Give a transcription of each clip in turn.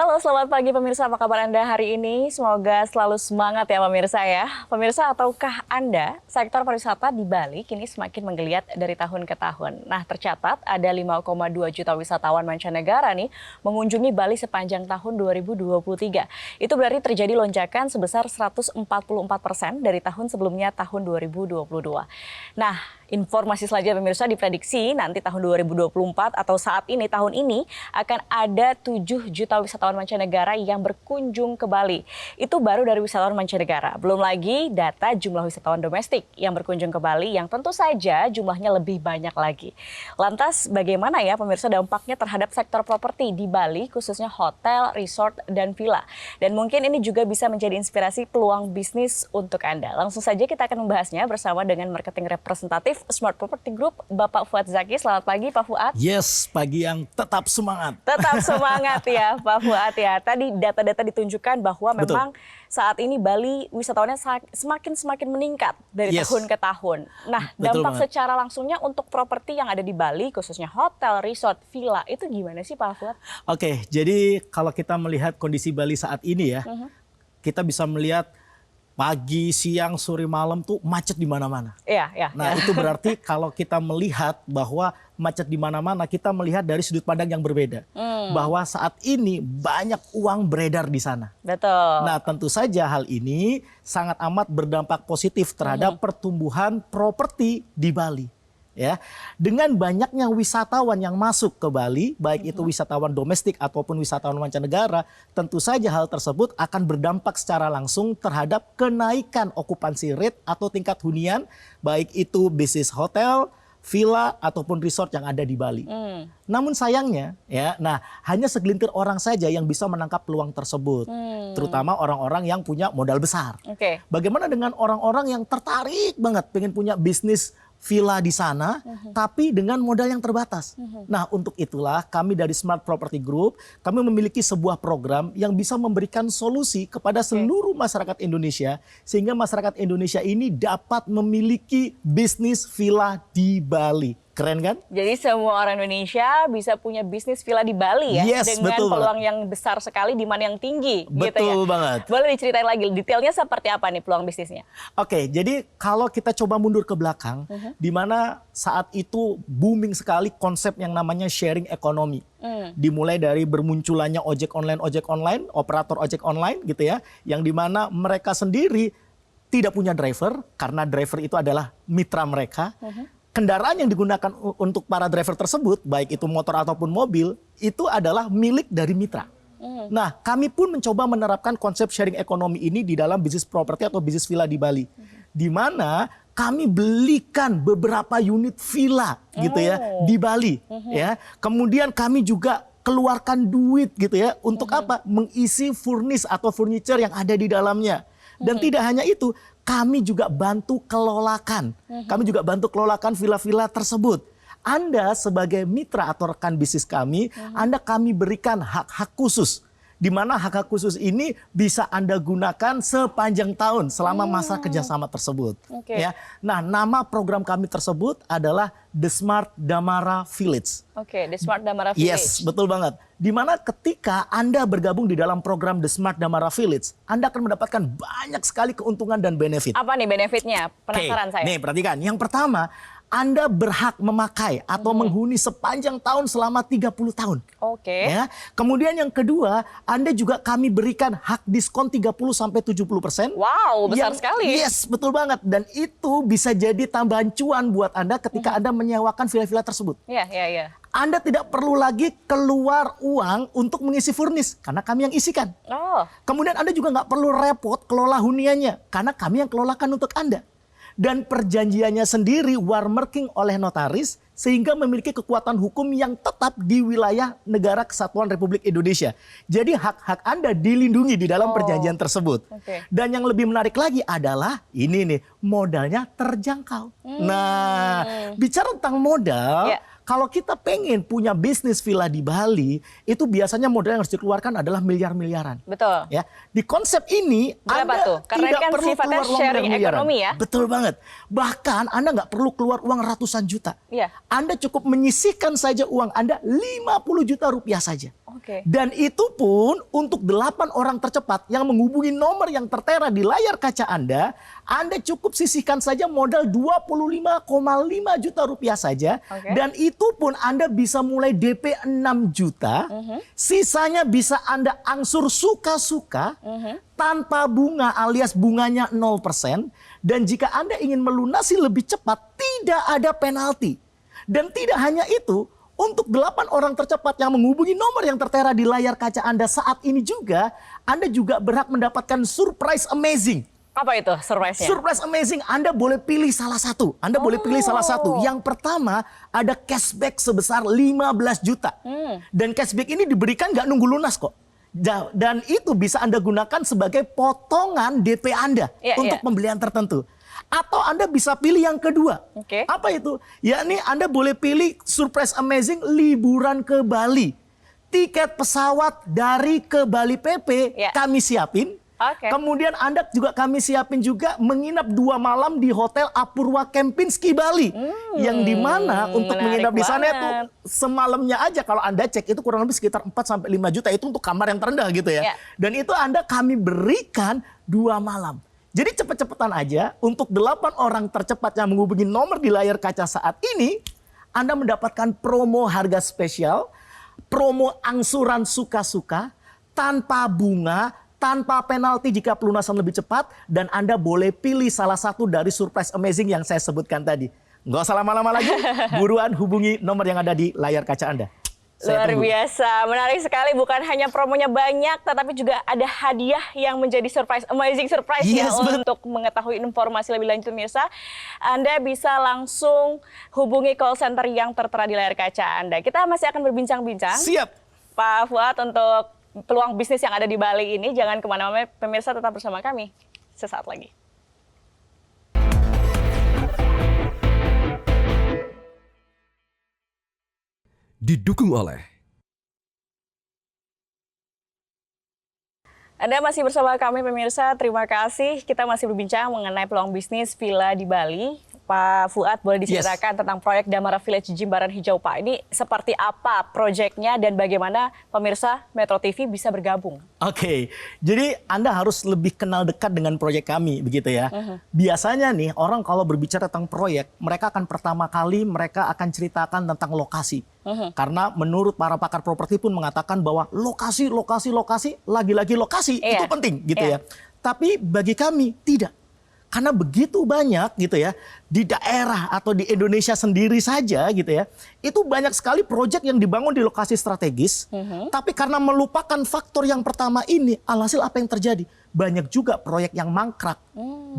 Halo, selamat pagi pemirsa. Apa kabar Anda hari ini? Semoga selalu semangat ya pemirsa ya. Pemirsa, tahukah Anda sektor pariwisata di Bali kini semakin menggeliat dari tahun ke tahun. Nah, tercatat ada 5,2 juta wisatawan mancanegara nih mengunjungi Bali sepanjang tahun 2023. Itu berarti terjadi lonjakan sebesar 144% dari tahun sebelumnya tahun 2022. Nah, informasi selanjutnya pemirsa diprediksi nanti tahun 2024 atau saat ini tahun ini akan ada 7 juta wisatawan mancanegara yang berkunjung ke Bali. Itu baru dari wisatawan mancanegara. Belum lagi data jumlah wisatawan domestik yang berkunjung ke Bali yang tentu saja jumlahnya lebih banyak lagi. Lantas bagaimana ya pemirsa dampaknya terhadap sektor properti di Bali khususnya hotel, resort, dan villa. Dan mungkin ini juga bisa menjadi inspirasi peluang bisnis untuk Anda. Langsung saja kita akan membahasnya bersama dengan marketing representatif Smart Property Group, Bapak Fuad Zaki. Selamat pagi Pak Fuad. Yes, pagi yang tetap semangat. Tetap semangat ya Pak Fuad ya. Tadi data-data ditunjukkan bahwa memang saat ini Bali wisatawannya semakin meningkat dari tahun ke tahun. Nah, dampak secara langsungnya untuk properti yang ada di Bali khususnya hotel, resort, villa itu gimana sih Pak Fuad? Oke, jadi kalau kita melihat kondisi Bali saat ini ya, kita bisa melihat pagi, siang, sore, malam tuh macet di mana-mana. Iya. Nah, itu berarti kalau kita melihat bahwa macet di mana-mana, kita melihat dari sudut pandang yang berbeda. Bahwa saat ini banyak uang beredar di sana. Betul. Nah, tentu saja hal ini sangat amat berdampak positif terhadap pertumbuhan properti di Bali. Ya, dengan banyaknya wisatawan yang masuk ke Bali, baik itu wisatawan domestik ataupun wisatawan mancanegara, tentu saja hal tersebut akan berdampak secara langsung terhadap kenaikan okupansi rate atau tingkat hunian, baik itu bisnis hotel, villa ataupun resort yang ada di Bali. Namun sayangnya, ya, hanya segelintir orang saja yang bisa menangkap peluang tersebut, terutama orang-orang yang punya modal besar. Bagaimana dengan orang-orang yang tertarik banget pengen punya bisnis villa di sana, tapi dengan modal yang terbatas. Nah, untuk itulah kami dari Smart Property Group, kami memiliki sebuah program yang bisa memberikan solusi kepada seluruh masyarakat Indonesia, sehingga masyarakat Indonesia ini dapat memiliki bisnis villa di Bali. Keren kan? Jadi semua orang Indonesia bisa punya bisnis villa di Bali ya, dengan peluang yang besar sekali, demand yang tinggi. Betul banget. Boleh diceritain lagi detailnya seperti apa nih peluang bisnisnya? Oke, jadi kalau kita coba mundur ke belakang, di mana saat itu booming sekali konsep yang namanya sharing economy. Dimulai dari bermunculannya ojek online, operator ojek online gitu ya, yang dimana mereka sendiri tidak punya driver, karena driver itu adalah mitra mereka. Kendaraan yang digunakan untuk para driver tersebut, baik itu motor ataupun mobil, itu adalah milik dari mitra. Nah, kami pun mencoba menerapkan konsep sharing ekonomi ini di dalam bisnis properti atau bisnis villa di Bali. Di mana kami belikan beberapa unit villa gitu ya di Bali. Ya. Kemudian kami juga keluarkan duit gitu ya untuk apa? Mengisi furnish atau furniture yang ada di dalamnya. Dan tidak hanya itu, kami juga bantu kelolakan. Kami juga bantu kelolakan villa-villa tersebut. Anda sebagai mitra atau rekan bisnis kami, kami berikan hak-hak khusus. Di mana hak-hak khusus ini bisa Anda gunakan sepanjang tahun selama masa kerjasama tersebut. Ya. Nah, nama program kami tersebut adalah The Smart Damara Village. The Smart Damara Village. Yes, betul banget. Di mana ketika Anda bergabung di dalam program The Smart Damara Village, Anda akan mendapatkan banyak sekali keuntungan dan benefit. Apa nih benefitnya? Penasaran saya. Nih, perhatikan. Yang pertama, Anda berhak memakai atau menghuni sepanjang tahun selama 30 tahun. Ya. Kemudian yang kedua, Anda juga kami berikan hak diskon 30-70%. Wow, besar sekali. Yes, betul banget. Dan itu bisa jadi tambahan cuan buat Anda ketika Anda menyewakan villa-villa tersebut. Iya. Anda tidak perlu lagi keluar uang untuk mengisi furnish, karena kami yang isikan. Kemudian Anda juga nggak perlu repot kelola huniannya, karena kami yang kelolakan untuk Anda. Dan perjanjiannya sendiri warmarking oleh notaris sehingga memiliki kekuatan hukum yang tetap di wilayah Negara Kesatuan Republik Indonesia. Jadi hak-hak Anda dilindungi di dalam perjanjian tersebut. Dan yang lebih menarik lagi adalah ini nih, modalnya terjangkau. Nah, bicara tentang modal, kalau kita pengen punya bisnis villa di Bali, itu biasanya modal yang harus dikeluarkan adalah miliar-miliaran. Betul. Ya, di konsep ini berapa Anda tuh? Karena tidak kan perlu sifatnya keluar uang sharing ekonomi ya. Betul banget. Bahkan Anda nggak perlu keluar uang ratusan juta. Iya. Anda cukup menyisihkan saja uang Anda 50 juta rupiah saja. Oke. Dan itu pun untuk 8 orang tercepat yang menghubungi nomor yang tertera di layar kaca Anda cukup sisihkan saja modal 25,5 juta rupiah saja. Oke. Dan itu pun Anda bisa mulai DP 6 juta, sisanya bisa Anda angsur suka-suka, tanpa bunga alias bunganya 0%. Dan jika Anda ingin melunasi lebih cepat, tidak ada penalti. Dan tidak hanya itu, untuk 8 orang tercepat yang menghubungi nomor yang tertera di layar kaca Anda saat ini juga, Anda juga berhak mendapatkan surprise amazing. Apa itu surprise-nya? Surprise amazing, Anda boleh pilih salah satu. Anda boleh pilih salah satu. Yang pertama, ada cashback sebesar 15 juta. Dan cashback ini diberikan nggak nunggu lunas kok. Dan itu bisa Anda gunakan sebagai potongan DP Anda untuk pembelian tertentu. Atau Anda bisa pilih yang kedua. Oke. Apa itu? Yakni Anda boleh pilih surprise amazing liburan ke Bali. Tiket pesawat dari ke Bali PP kami siapin. Oke. Kemudian Anda juga kami siapin juga menginap 2 malam di Hotel Apurwa Kempinski Bali. Yang dimana untuk menginap di sana itu semalamnya aja kalau Anda cek itu kurang lebih sekitar 4-5 juta. Itu untuk kamar yang terendah gitu ya. Dan itu kami berikan 2 malam. Jadi cepet-cepetan aja untuk 8 orang tercepat yang menghubungi nomor di layar kaca saat ini, Anda mendapatkan promo harga spesial, promo angsuran suka-suka, tanpa bunga, tanpa penalti jika pelunasan lebih cepat, dan Anda boleh pilih salah satu dari surprise amazing yang saya sebutkan tadi. Nggak usah lama-lama lagi, buruan hubungi nomor yang ada di layar kaca Anda. Luar biasa, menarik sekali. Bukan hanya promonya banyak, tetapi juga ada hadiah yang menjadi surprise, amazing surprise Untuk mengetahui informasi lebih lanjut pemirsa, Anda bisa langsung hubungi call center yang tertera di layar kaca Anda. Kita masih akan berbincang-bincang. Siap. Pak Fuad, untuk peluang bisnis yang ada di Bali ini, jangan kemana-mana, pemirsa tetap bersama kami sesaat lagi. Didukung oleh Anda masih bersama kami pemirsa, terima kasih. Kita masih berbincang mengenai peluang bisnis villa di Bali. Pak Fuad, boleh diceritakan tentang proyek Damara Village Jimbaran Hijau, Pak. Ini seperti apa proyeknya dan bagaimana pemirsa Metro TV bisa bergabung? Oke, jadi Anda harus lebih kenal dekat dengan proyek kami, begitu ya. Biasanya nih orang kalau berbicara tentang proyek, mereka akan pertama kali mereka akan ceritakan tentang lokasi. Karena menurut para pakar properti pun mengatakan bahwa lokasi, lagi-lagi lokasi itu penting, gitu ya. Tapi bagi kami tidak. Karena begitu banyak gitu ya, di daerah atau di Indonesia sendiri saja gitu ya, itu banyak sekali proyek yang dibangun di lokasi strategis, tapi karena melupakan faktor yang pertama ini, alhasil apa yang terjadi? Banyak juga proyek yang mangkrak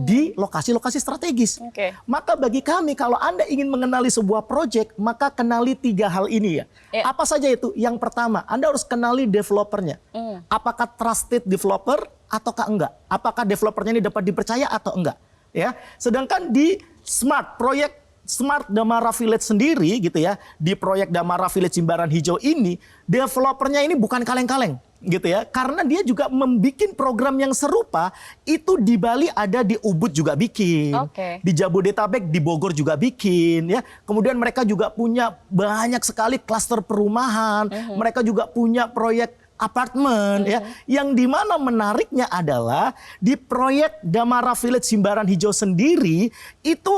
di lokasi-lokasi strategis. Maka bagi kami, kalau Anda ingin mengenali sebuah proyek, maka kenali 3 hal ini ya. Apa saja itu? Yang pertama, Anda harus kenali developernya. Apakah trusted developer ataukah enggak? Apakah developernya ini dapat dipercaya atau enggak? Ya, sedangkan di proyek Smart Damara Village sendiri gitu ya, di proyek Damara Village Jimbaran Hijau ini, developernya ini bukan kaleng-kaleng gitu ya, karena dia juga membuat program yang serupa itu di Bali, ada di Ubud juga bikin, di Jabodetabek, di Bogor juga bikin ya. Kemudian mereka juga punya banyak sekali klaster perumahan, mereka juga punya proyek apartemen ya, yang dimana menariknya adalah di proyek Damara Village Jimbaran Hijau sendiri itu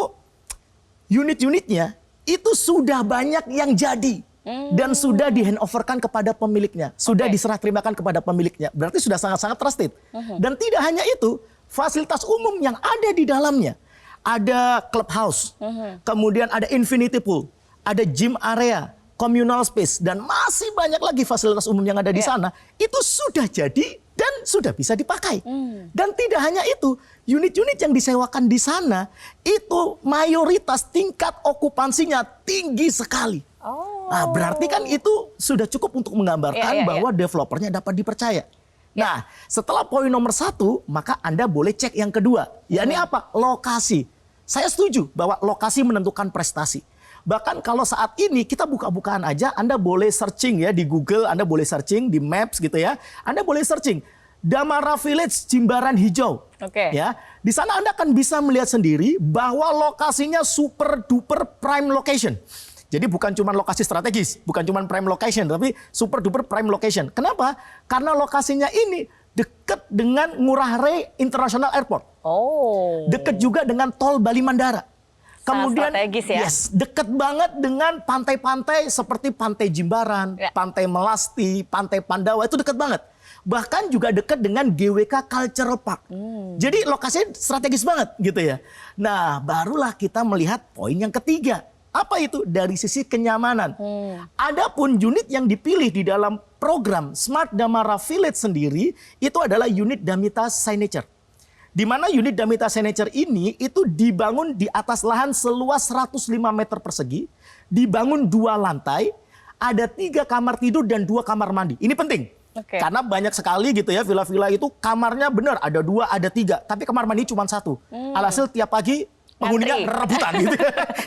unit-unitnya itu sudah banyak yang jadi dan sudah di handoverkan kepada pemiliknya, sudah diserah terimakan kepada pemiliknya, berarti sudah sangat-sangat trusted. Dan tidak hanya itu, fasilitas umum yang ada di dalamnya, ada clubhouse, kemudian ada infinity pool, ada gym area, communal space, dan masih banyak lagi fasilitas umum yang ada di sana, itu sudah jadi dan sudah bisa dipakai. Dan tidak hanya itu, unit-unit yang disewakan di sana, itu mayoritas tingkat okupansinya tinggi sekali. Nah, berarti kan itu sudah cukup untuk menggambarkan bahwa developernya dapat dipercaya. Nah, setelah poin nomor 1, maka Anda boleh cek yang kedua. Yakni apa? Lokasi. Saya setuju bahwa lokasi menentukan prestasi. Bahkan kalau saat ini kita buka-bukaan aja, Anda boleh searching ya di Google, Anda boleh searching di Maps gitu ya. Anda boleh searching Damara Village Jimbaran Hijau. Ya, di sana Anda akan bisa melihat sendiri bahwa lokasinya super duper prime location. Jadi bukan cuma lokasi strategis, bukan cuma prime location, tapi super duper prime location. Kenapa? Karena lokasinya ini dekat dengan Ngurah Rai International Airport. Oh. Dekat juga dengan tol Bali Mandara. Kemudian, strategis ya. yes, dekat banget dengan pantai-pantai seperti Pantai Jimbaran, Ya. Pantai Melasti, Pantai Pandawa, itu dekat banget. Bahkan juga dekat dengan GWK Cultural Park. Jadi lokasinya strategis banget gitu ya. Nah, barulah kita melihat poin yang ketiga. Apa itu? Dari sisi kenyamanan. Adapun unit yang dipilih di dalam program Smart Damara Village sendiri, itu adalah unit Damita Signature. Di mana unit Damita Signature ini itu dibangun di atas lahan seluas 105 meter persegi, dibangun 2 lantai, ada 3 kamar tidur dan 2 kamar mandi. Ini penting. Oke. Karena banyak sekali gitu ya villa-villa itu kamarnya benar ada 2, ada 3, tapi kamar mandi cuma 1. Alhasil tiap pagi penghuninya Ngantri. rebutan gitu.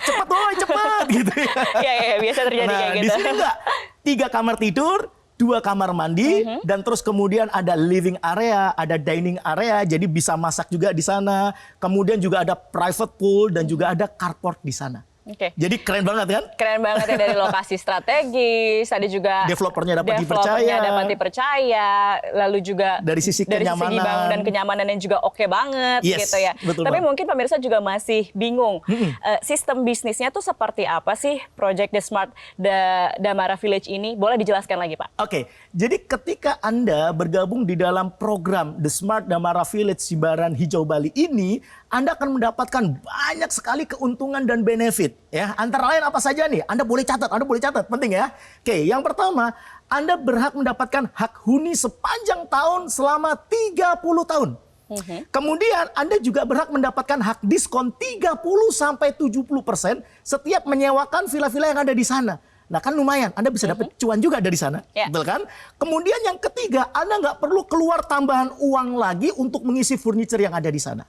Cepet woy, cepet gitu ya. Iya, biasa terjadi Nah, kayak di gitu. sini enggak. 3 kamar tidur, 2 kamar mandi, dan terus kemudian ada living area, ada dining area, jadi bisa masak juga di sana. Kemudian juga ada private pool dan juga ada carport di sana. Oke. Jadi keren banget kan? Keren banget ya, dari lokasi strategis, ada juga Developernya dapat dipercaya, lalu juga Dari sisi segi kenyamanan. bangun dan kenyamanannya juga oke banget Yes, gitu ya. betul Tapi banget. mungkin pemirsa juga masih bingung, sistem bisnisnya tuh seperti apa sih Project The Smart Damara Village ini? Boleh dijelaskan lagi, Pak? Oke, jadi ketika Anda bergabung di dalam program The Smart Damara Village Jimbaran Hijau Bali ini, Anda akan mendapatkan banyak sekali keuntungan dan benefit. Ya, antara lain apa saja nih? Anda boleh catat, penting ya. Oke, yang pertama, Anda berhak mendapatkan hak huni sepanjang tahun selama 30 tahun. Kemudian Anda juga berhak mendapatkan hak diskon 30-70% setiap menyewakan villa-villa yang ada di sana. Nah kan lumayan, Anda bisa dapat cuan juga dari sana, Ya. betul kan? Kemudian yang ketiga, Anda nggak perlu keluar tambahan uang lagi untuk mengisi furniture yang ada di sana.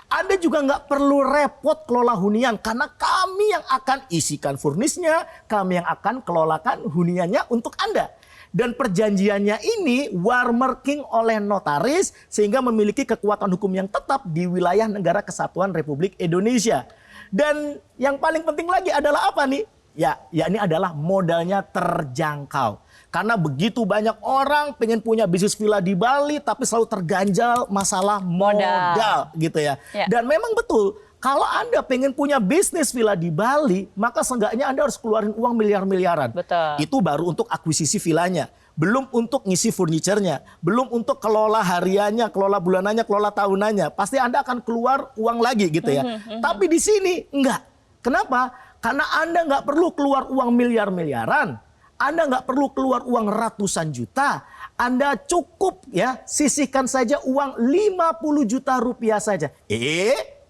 Anda juga nggak perlu repot kelola hunian karena kami yang akan isikan furnisnya, kami yang akan kelolakan huniannya untuk Anda. Dan perjanjiannya ini warmarking oleh notaris sehingga memiliki kekuatan hukum yang tetap di wilayah Negara Kesatuan Republik Indonesia. Dan yang paling penting lagi adalah apa nih? Ya ini adalah modalnya terjangkau. Karena begitu banyak orang pengen punya bisnis villa di Bali tapi selalu terganjal masalah modal gitu ya. Dan memang betul, kalau Anda pengen punya bisnis villa di Bali, maka seenggaknya Anda harus keluarin uang miliar-miliaran. Betul. Itu baru untuk akuisisi villanya. Belum untuk ngisi furniturnya, belum untuk kelola hariannya, kelola bulanannya, kelola tahunannya. Pasti Anda akan keluar uang lagi gitu ya. Tapi di sini enggak. Kenapa? Karena Anda nggak perlu keluar uang miliar-miliaran. Anda nggak perlu keluar uang ratusan juta. Anda cukup ya sisihkan saja uang 50 juta rupiah saja.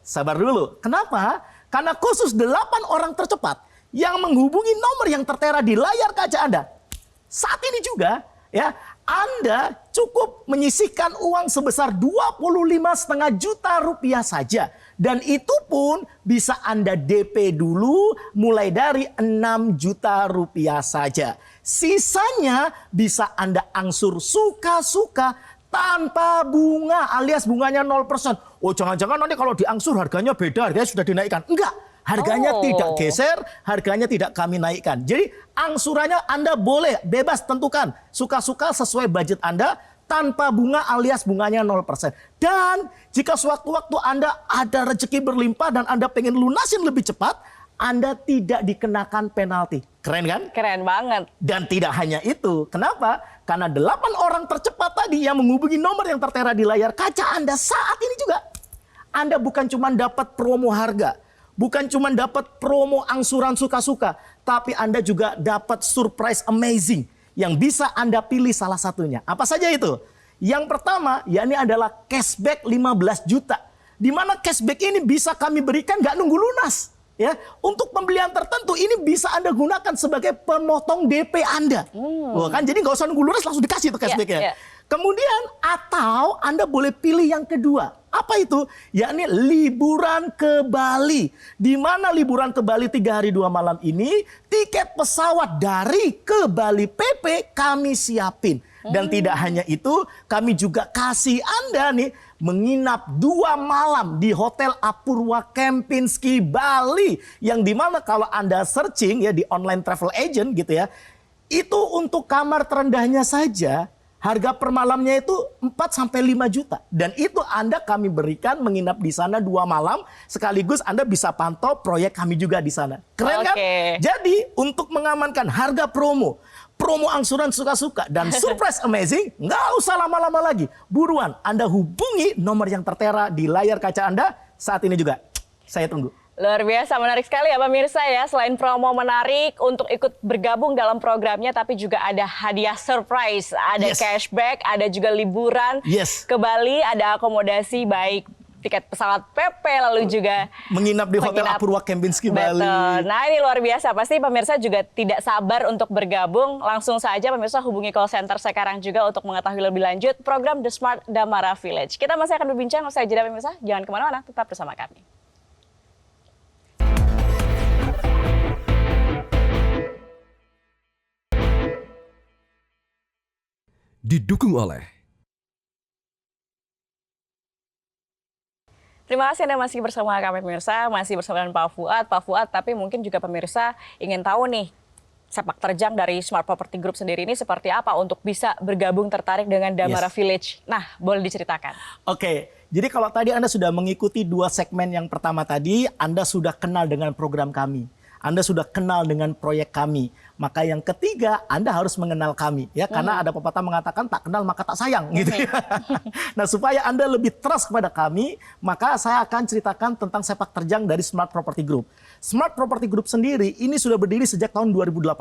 Sabar dulu. Kenapa? Karena khusus 8 orang tercepat yang menghubungi nomor yang tertera di layar kaca Anda. Saat ini juga ya Anda cukup menyisihkan uang sebesar 25,5 juta rupiah saja. Dan itu pun bisa Anda DP dulu mulai dari 6 juta rupiah saja. Sisanya bisa Anda angsur suka-suka tanpa bunga alias bunganya 0%. Oh jangan-jangan nanti kalau diangsur harganya beda, harganya sudah dinaikkan. Enggak, harganya tidak geser, harganya tidak kami naikkan. Jadi angsurannya Anda boleh bebas tentukan. Suka-suka sesuai budget Anda. Tanpa bunga alias bunganya 0%. Dan jika sewaktu-waktu Anda ada rezeki berlimpah dan Anda pengen lunasin lebih cepat, Anda tidak dikenakan penalti. Keren kan? Keren banget. Dan tidak hanya itu. Kenapa? Karena 8 orang tercepat tadi yang menghubungi nomor yang tertera di layar kaca Anda saat ini juga. Anda bukan cuma dapat promo harga. Bukan cuma dapat promo angsuran suka-suka. Tapi Anda juga dapat surprise amazing. Yang bisa Anda pilih salah satunya. Apa saja itu? Yang pertama, yakni adalah cashback 15 juta. Di mana cashback ini bisa kami berikan nggak nunggu lunas. Ya, untuk pembelian tertentu ini bisa Anda gunakan sebagai pemotong DP Anda. Wah, kan jadi nggak usah nunggu lunas langsung dikasih itu cashbacknya. Kemudian atau Anda boleh pilih yang kedua. Apa itu? Yakni liburan ke Bali. Di mana liburan ke Bali 3 hari 2 malam ini, tiket pesawat dari ke Bali PP kami siapin. Dan tidak hanya itu, kami juga kasih Anda nih menginap 2 malam di Hotel Apurwa Kempinski Bali, yang dimana kalau Anda searching ya di online travel agent gitu ya, itu untuk kamar terendahnya saja harga per malamnya itu 4-5 juta. Dan itu kami berikan menginap di sana 2 malam, sekaligus Anda bisa pantau proyek kami juga di sana. Keren kan? Jadi untuk mengamankan harga promo angsuran suka-suka dan surprise amazing, nggak usah lama-lama lagi. Buruan Anda hubungi nomor yang tertera di layar kaca Anda saat ini juga. Saya tunggu. Luar biasa, menarik sekali ya pemirsa ya. Selain promo menarik untuk ikut bergabung dalam programnya, tapi juga ada hadiah surprise, ada cashback, ada juga liburan ke Bali, ada akomodasi baik tiket pesawat PP, lalu juga menginap di Hotel Apurwa Kempinski Bali. Nah ini luar biasa, pasti pemirsa juga tidak sabar untuk bergabung. Langsung saja pemirsa hubungi call center sekarang juga untuk mengetahui lebih lanjut program The Smart Damara Village. Kita masih akan berbincang usai jeda pemirsa, jangan kemana-mana, tetap bersama kami. Didukung oleh Terima kasih Anda masih bersama kami pemirsa, masih bersama dengan Pak Fuad, tapi mungkin juga pemirsa ingin tahu nih, sepak terjang dari Smart Property Group sendiri ini seperti apa untuk bisa bergabung tertarik dengan Damara Village. Nah, boleh diceritakan. Oke, jadi kalau tadi Anda sudah mengikuti 2 segmen yang pertama tadi, Anda sudah kenal dengan program kami. Anda sudah kenal dengan proyek kami. Maka yang ketiga, Anda harus mengenal kami ya, karena ada pepatah mengatakan tak kenal maka tak sayang gitu ya. Nah, supaya Anda lebih trust kepada kami, maka saya akan ceritakan tentang sepak terjang dari Smart Property Group. Smart Property Group sendiri ini sudah berdiri sejak tahun 2018.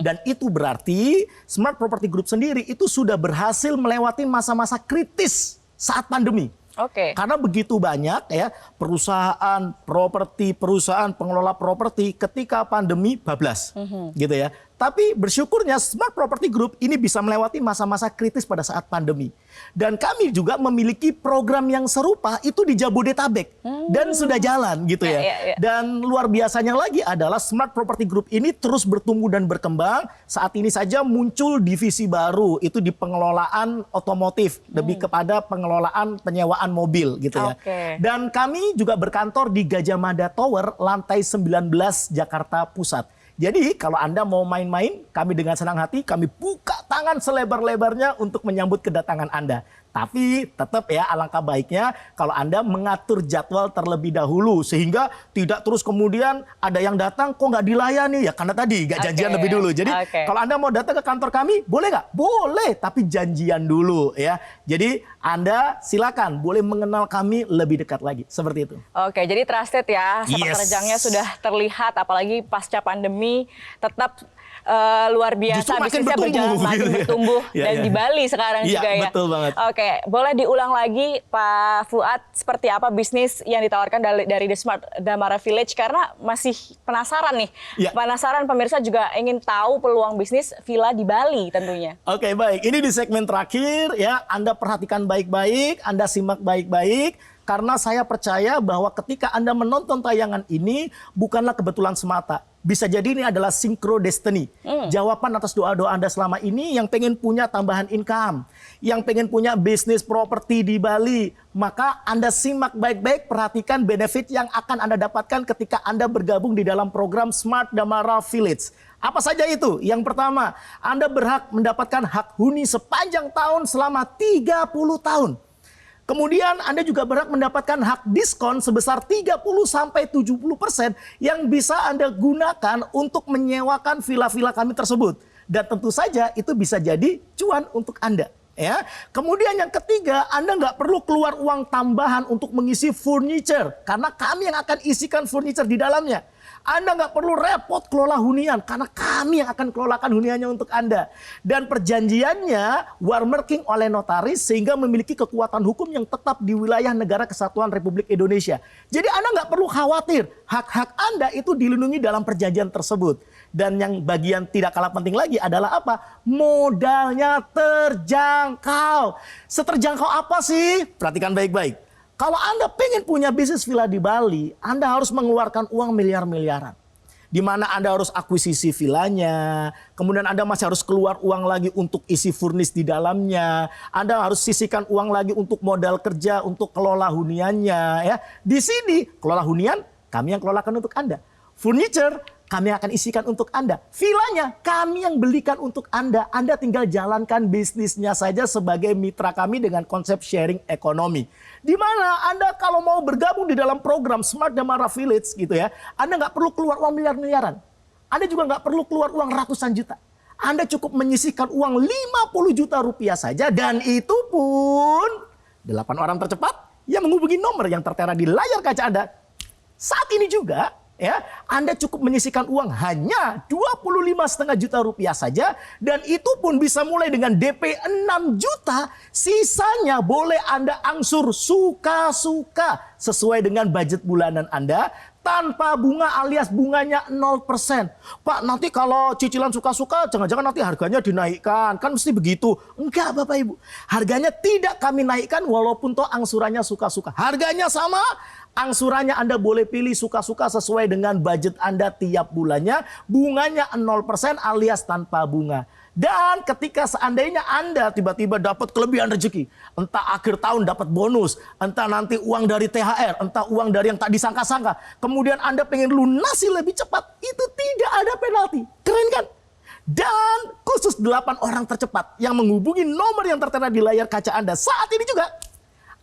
Dan itu berarti Smart Property Group sendiri itu sudah berhasil melewati masa-masa kritis saat pandemi. Karena begitu banyak ya perusahaan properti, perusahaan pengelola properti ketika pandemi bablas, gitu ya. Tapi bersyukurnya Smart Property Group ini bisa melewati masa-masa kritis pada saat pandemi. Dan kami juga memiliki program yang serupa itu di Jabodetabek dan sudah jalan gitu ya. Dan luar biasanya lagi adalah Smart Property Group ini terus bertumbuh dan berkembang. Saat ini saja muncul divisi baru itu di pengelolaan otomotif, lebih kepada pengelolaan penyewaan mobil gitu ya. Dan kami juga berkantor di Gajah Mada Tower lantai 19 Jakarta Pusat. Jadi kalau Anda mau main-main, kami dengan senang hati kami buka tangan selebar-lebarnya untuk menyambut kedatangan Anda. Tapi tetap ya alangkah baiknya kalau Anda mengatur jadwal terlebih dahulu sehingga tidak terus kemudian ada yang datang kok nggak dilayani ya karena tadi nggak janjian lebih dulu. Jadi kalau Anda mau datang ke kantor kami boleh nggak? Boleh, tapi janjian dulu ya. Jadi Anda silakan boleh mengenal kami lebih dekat lagi seperti itu. Jadi trusted ya, sepak terjangnya sudah terlihat apalagi pasca pandemi tetap luar biasa, bisnisnya berjalan makin bertumbuh dan di Bali sekarang juga ya. Betul banget. Boleh diulang lagi Pak Fuad seperti apa bisnis yang ditawarkan dari The Smart Damara Village, karena masih penasaran nih. Penasaran pemirsa juga ingin tahu peluang bisnis villa di Bali tentunya. Baik. Ini di segmen terakhir ya, Anda perhatikan baik-baik, Anda simak baik-baik. Karena saya percaya bahwa ketika Anda menonton tayangan ini bukanlah kebetulan semata. Bisa jadi ini adalah synchro destiny. Jawaban atas doa-doa Anda selama ini yang pengen punya tambahan income, yang pengen punya bisnis properti di Bali. Maka Anda simak baik-baik, perhatikan benefit yang akan Anda dapatkan ketika Anda bergabung di dalam program Smart Damara Village. Apa saja itu? Yang pertama, Anda berhak mendapatkan hak huni sepanjang tahun selama 30 tahun. Kemudian Anda juga berhak mendapatkan hak diskon sebesar 30-70% yang bisa Anda gunakan untuk menyewakan villa-villa kami tersebut. Dan tentu saja itu bisa jadi cuan untuk Anda. Ya. Kemudian yang ketiga, Anda nggak perlu keluar uang tambahan untuk mengisi furniture. Karena kami yang akan isikan furniture di dalamnya. Anda nggak perlu repot kelola hunian karena kami yang akan kelolakan huniannya untuk Anda. Dan perjanjiannya watermarking oleh notaris sehingga memiliki kekuatan hukum yang tetap di wilayah Negara Kesatuan Republik Indonesia. Jadi Anda nggak perlu khawatir, hak-hak Anda itu dilindungi dalam perjanjian tersebut. Dan yang bagian tidak kalah penting lagi adalah apa? Modalnya terjangkau. Seterjangkau apa sih? Perhatikan baik-baik. Kalau Anda pengen punya bisnis villa di Bali, Anda harus mengeluarkan uang miliar-miliaran. di mana Anda harus akuisisi vilanya, kemudian Anda masih harus keluar uang lagi untuk isi furnis di dalamnya, Anda harus sisihkan uang lagi untuk modal kerja, untuk kelola huniannya, ya. Di sini kelola hunian kami yang kelolakan untuk Anda. Furniture kami akan isikan untuk Anda. Vilanya kami yang belikan untuk Anda. Anda tinggal jalankan bisnisnya saja sebagai mitra kami dengan konsep sharing ekonomi. Di mana Anda kalau mau bergabung di dalam program Smart Damara Village gitu ya, Anda nggak perlu keluar uang miliar-miliaran. Anda juga nggak perlu keluar uang ratusan juta. Anda cukup menyisihkan uang 50 juta rupiah saja, dan itu pun 8 orang tercepat yang menghubungi nomor yang tertera di layar kaca Anda. Saat ini juga, ya, Anda cukup menyisihkan uang hanya 25,5 juta rupiah saja, dan itu pun bisa mulai dengan DP 6 juta, sisanya boleh Anda angsur suka-suka sesuai dengan budget bulanan Anda, tanpa bunga alias bunganya 0%. Pak, nanti kalau cicilan suka-suka, jangan-jangan nanti harganya dinaikkan. Kan mesti begitu. Enggak, Bapak Ibu. Harganya tidak kami naikkan walaupun toh angsurannya suka-suka. Harganya sama, angsurannya Anda boleh pilih suka-suka sesuai dengan budget Anda tiap bulannya. Bunganya 0% alias tanpa bunga. Dan ketika seandainya Anda tiba-tiba dapat kelebihan rezeki, entah akhir tahun dapat bonus, entah nanti uang dari THR, entah uang dari yang tak disangka-sangka, kemudian Anda pengen lunasi lebih cepat, itu tidak ada penalti. Keren kan? Dan khusus 8 orang tercepat yang menghubungi nomor yang tertera di layar kaca Anda saat ini juga,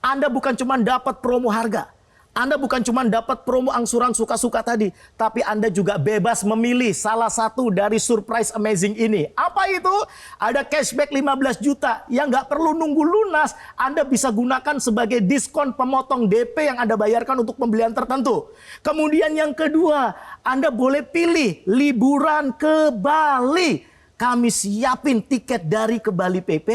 Anda bukan cuma dapat promo harga, Anda bukan cuma dapat promo angsuran suka-suka tadi, tapi Anda juga bebas memilih salah satu dari surprise amazing ini. Apa itu? Ada cashback 15 juta yang nggak perlu nunggu lunas. Anda bisa gunakan sebagai diskon pemotong DP yang Anda bayarkan untuk pembelian tertentu. Kemudian yang kedua, Anda boleh pilih liburan ke Bali. Kami siapin tiket dari ke Bali PP.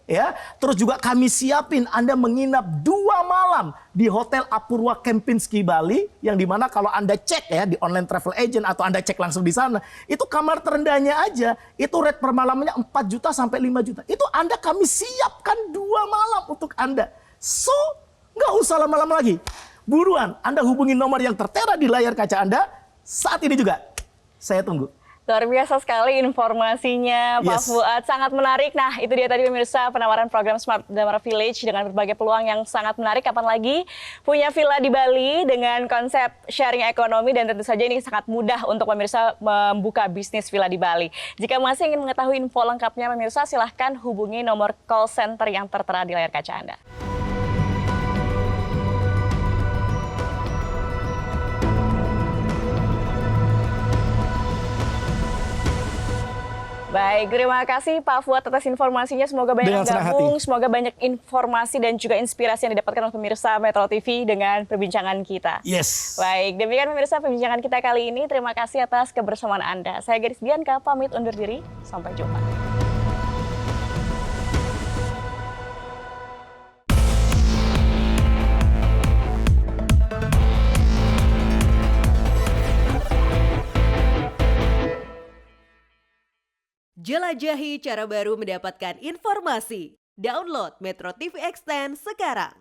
Ya, terus juga kami siapin Anda menginap 2 malam di Hotel Apurwa Kempinski Bali, yang dimana kalau Anda cek ya di online travel agent atau Anda cek langsung di sana, itu kamar terendahnya aja itu rate per malamnya 4 juta sampai 5 juta. Itu Anda kami siapkan 2 malam untuk Anda. So, nggak usah lama-lama lagi. Buruan Anda hubungi nomor yang tertera di layar kaca Anda saat ini juga. Saya tunggu. Luar biasa sekali informasinya, Pak Fuad. Sangat menarik. Nah, itu dia tadi pemirsa penawaran program Smart Damara Village dengan berbagai peluang yang sangat menarik. Kapan lagi punya villa di Bali dengan konsep sharing ekonomi, dan tentu saja ini sangat mudah untuk pemirsa membuka bisnis villa di Bali. Jika masih ingin mengetahui info lengkapnya pemirsa, silahkan hubungi nomor call center yang tertera di layar kaca Anda. Baik, terima kasih Pak Fuad atas informasinya. Semoga banyak gabung, semoga banyak informasi dan juga inspirasi yang didapatkan oleh pemirsa Metro TV dengan perbincangan kita. Yes. Baik, demikian pemirsa perbincangan kita kali ini. Terima kasih atas kebersamaan Anda. Saya Gadis Dianka, pamit undur diri. Sampai jumpa. Jelajahi cara baru mendapatkan informasi. Download Metro TV Extend sekarang.